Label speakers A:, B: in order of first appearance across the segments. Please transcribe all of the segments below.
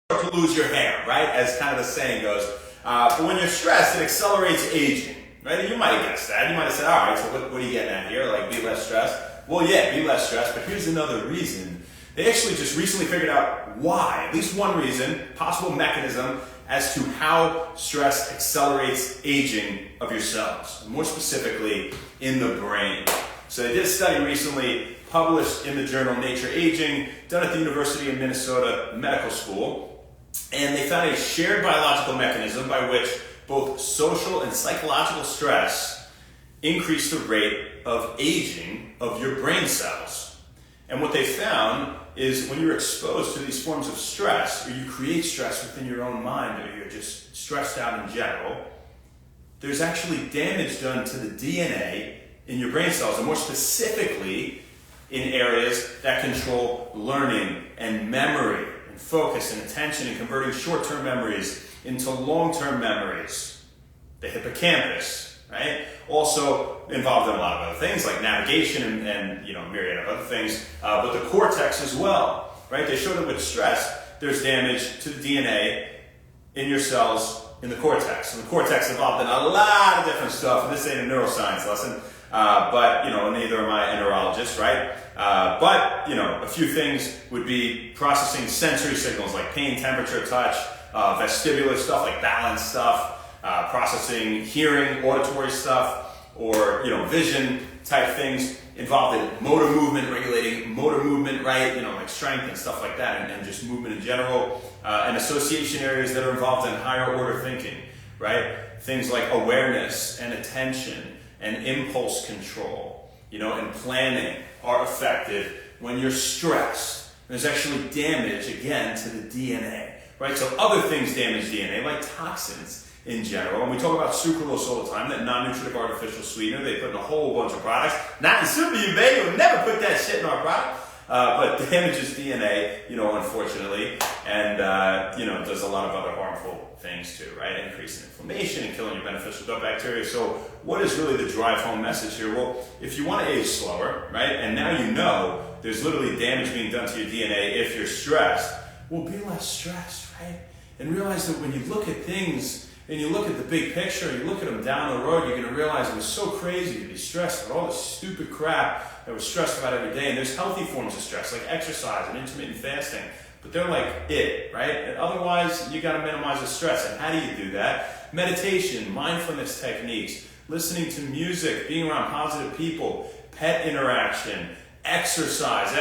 A: to lose your hair, right? As kind of the saying goes. But when you're stressed, it accelerates aging, right? And you might have guessed that. You might have said, all right, so what are you getting at here? Like, be less stressed? Well, yeah, be less stressed, but here's another reason. They actually just recently figured out why, at least one reason, possible mechanism, as to how stress accelerates aging of your cells, more specifically in the brain. So they did a study recently, published in the journal Nature Aging, done at the University of Minnesota Medical School, and they found a shared biological mechanism by which both social and psychological stress increase the rate of aging of your brain cells. And what they found is when you're exposed to these forms of stress, or you create stress within your own mind, or you're just stressed out in general, there's actually damage done to the DNA in your brain cells, and more specifically in areas that control learning and memory and focus and attention and converting short-term memories into long-term memories. The hippocampus, right? Also involved in a lot of other things like navigation and a myriad of other things, but the cortex as well, right? They show that with stress, there's damage to the DNA in your cells in the cortex. And the cortex involved in a lot of different stuff, and this ain't a neuroscience lesson, but neither am I a neurologist, right? But a few things would be processing sensory signals like pain, temperature, touch, vestibular stuff like balance stuff, processing hearing, auditory stuff, or vision type things involved in motor movement, regulating motor movement, right? Like strength and stuff like that, and just movement in general, and association areas that are involved in higher order thinking, right? Things like awareness and attention and impulse control, and planning are affected when you're stressed. There's actually damage, again, to the DNA, right? So other things damage DNA, like toxins in general. And we talk about sucralose all the time, that non-nutritive artificial sweetener they put in a whole bunch of products. Not in Super You, baby. We'll never put that shit in our product. But damages DNA, unfortunately, and, does a lot of other harmful things too, right? Increasing inflammation and killing your beneficial gut bacteria. So what is really the drive home message here? Well, if you want to age slower, right, and now there's literally damage being done to your DNA if you're stressed, well, be less stressed, right? And realize that when you look at things and you look at the big picture, you look at them down the road, you're going to realize it was so crazy to be stressed about all this stupid crap that we're stressed about every day. And there's healthy forms of stress, like exercise and intermittent fasting. But they're like it, right? And otherwise, you got to minimize the stress. And how do you do that? Meditation, mindfulness techniques, listening to music, being around positive people, pet interaction, exercise,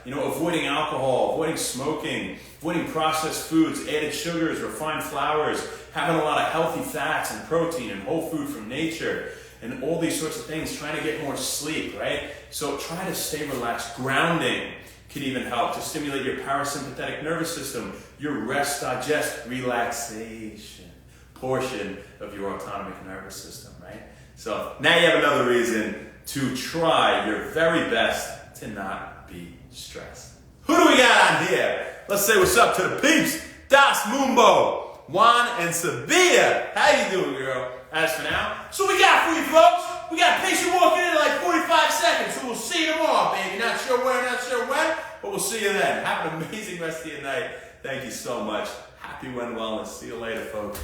A: avoiding alcohol, avoiding smoking, avoiding processed foods, added sugars, refined flours, having a lot of healthy fats and protein and whole food from nature, and all these sorts of things, trying to get more sleep, right? So try to stay relaxed. Grounding can even help to stimulate your parasympathetic nervous system, your rest, digest, relaxation portion of your autonomic nervous system, right? So now you have another reason to try your very best to not be stressed. Who do we got on here? Let's say what's up to the peeps. Das Mumbo, Juan and Sevilla. How you doing, girl? As for now, so we got for you folks. We got a patient walking in like 45 seconds, so we'll see you tomorrow, baby. Not sure where, not sure when, but we'll see you then. Have an amazing rest of your night. Thank you so much. Happy When Wellness. See you later, folks.